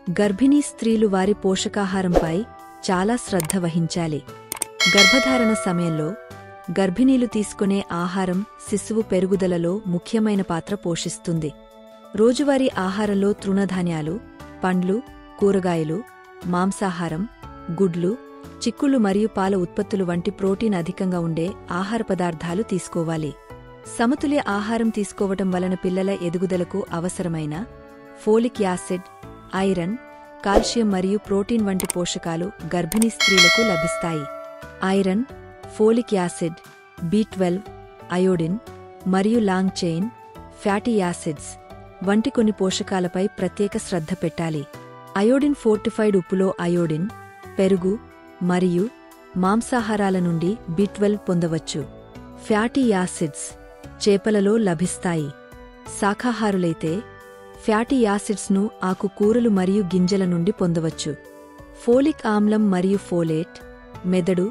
గర్భిణీ స్త్రీలు వారి పోషకాహారంపై చాలా శ్రద్ధ వహించాలి. గర్భధారణ సమయంలో గర్భిణీలు తీసుకునే ఆహారం శిశువు పెరుగుదలలో ముఖ్యమైన పాత్ర పోషిస్తుంది. రోజువారీ ఆహారంలో తృణధాన్యాలు, పండ్లు, కూరగాయలు, మాంసాహారం, గుడ్లు, చిక్కుళ్ళు మరియు పాల ఉత్పత్తులు వంటి ప్రోటీన్ అధికంగా ఉండే ఆహార పదార్థాలు తీసుకోవాలి. సమతుల్య ఆహారం తీసుకోవటం వలన పిల్లల ఎదుగుదలకు అవసరమైన ఫోలిక్ యాసిడ్, ఐరన్, కాల్షియం మరియు ప్రోటీన్ వంటి పోషకాలు గర్భిణీ స్త్రీలకు లభిస్తాయి. Iron, folic acid, B12, iodine మరియు లాంగ్ చైన్ ఫ్యాటీ యాసిడ్స్ వంటి కొన్ని పోషకాలపై ప్రత్యేక శ్రద్ధ పెట్టాలి. అయోడిన్ ఫోర్టిఫైడ్ ఉప్పులో అయోడిన్, పెరుగు మరియు మాంసాహారాల నుండి B12 పొందవచ్చు. ఫ్యాటీ యాసిడ్స్ చేపలలో లభిస్తాయి. శాకాహారులైతే ఫ్యాటీ యాసిడ్స్ను ఆకుకూరలు మరియు గింజల నుండి పొందవచ్చు. ఫోలిక్ ఆమ్లం మరియు ఫోలేట్ మెదడు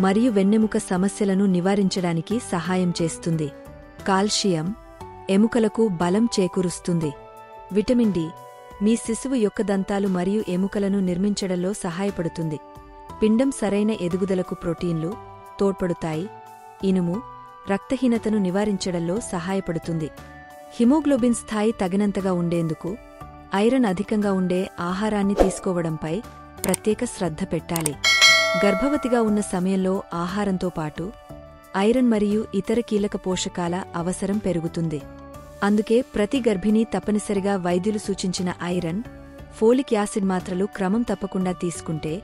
మరియు వెన్నెముక సమస్యలను నివారించడానికి సహాయం చేస్తుంది. కాల్షియం ఎముకలకు బలం చేకూరుస్తుంది. విటమిన్ డి మీ శిశువు యొక్క దంతాలు మరియు ఎముకలను నిర్మించడంలో సహాయపడుతుంది. పిండం సరైన ఎదుగుదలకు ప్రోటీన్లు తోడ్పడుతాయి. ఇనుము రక్తహీనతను నివారించడంలో సహాయపడుతుంది. హిమోగ్లోబిన్ స్థాయి తగినంతగా ఉండేందుకు ఐరన్ అధికంగా ఉండే ఆహారాన్ని తీసుకోవడంపై ప్రత్యేక శ్రద్ధ పెట్టాలి. గర్భవతిగా ఉన్న సమయంలో ఆహారంతో పాటు ఐరన్ మరియు ఇతర కీలక పోషకాల అవసరం పెరుగుతుంది. అందుకే ప్రతి గర్భిణీ తప్పనిసరిగా వైద్యులు సూచించిన ఐరన్, ఫోలిక్ యాసిడ్ మాత్రలు క్రమం తప్పకుండా తీసుకుంటే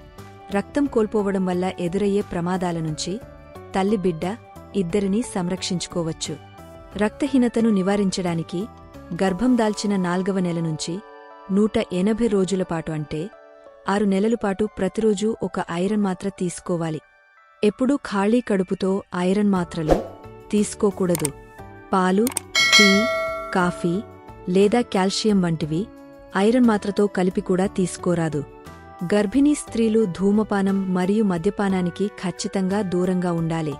రక్తం కోల్పోవడం వల్ల ఎదురయ్యే ప్రమాదాల నుంచి తల్లి బిడ్డ ఇద్దరినీ సంరక్షించుకోవచ్చు. రక్తహీనతను నివారించడానికి గర్భం దాల్చిన 4వ నెల నుంచి 180 రోజుల పాటు అంటే 6 నెలల పాటు ప్రతిరోజూ ఒక ఐరన్ మాత్ర తీసుకోవాలి. ఎప్పుడూ ఖాళీ కడుపుతో ఐరన్ మాత్రలు తీసుకోకూడదు. పాలు, టీ, కాఫీ లేదా కాల్షియం వంటివి ఐరన్ మాత్రతో కలిపి కూడా తీసుకోరాదు. గర్భిణీ స్త్రీలు ధూమపానం మరియు మద్యపానానికి ఖచ్చితంగా దూరంగా ఉండాలి.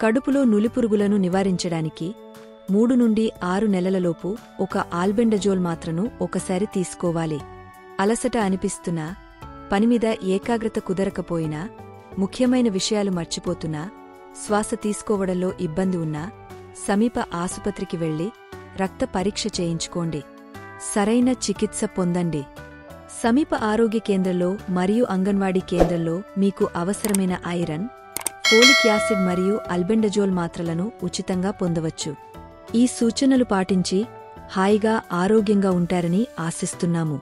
కడుపులో నులిపురుగులను నివారించడానికి 3 నుండి 6 నెలలలోపు ఒక ఆల్బెండజోల్ మాత్రను ఒకసారి తీసుకోవాలి. అలసట అనిపిస్తున్నా, పనిమీద ఏకాగ్రత కుదరకపోయినా, ముఖ్యమైన విషయాలు మర్చిపోతున్నా, శ్వాస తీసుకోవడంలో ఇబ్బంది ఉన్నా సమీప ఆసుపత్రికి వెళ్లి రక్త పరీక్ష చేయించుకోండి. సరైన చికిత్స పొందండి. సమీప ఆరోగ్య కేంద్రంలో మరియు అంగన్వాడీ కేంద్రంలో మీకు అవసరమైన ఐరన్, ఫోలిక్ యాసిడ్ మరియు ఆల్బెండజోల్ మాత్రలను ఉచితంగా పొందవచ్చు. ఈ సూచనలు పాటించి హాయిగా ఆరోగ్యంగా ఉంటారని ఆశిస్తున్నాము.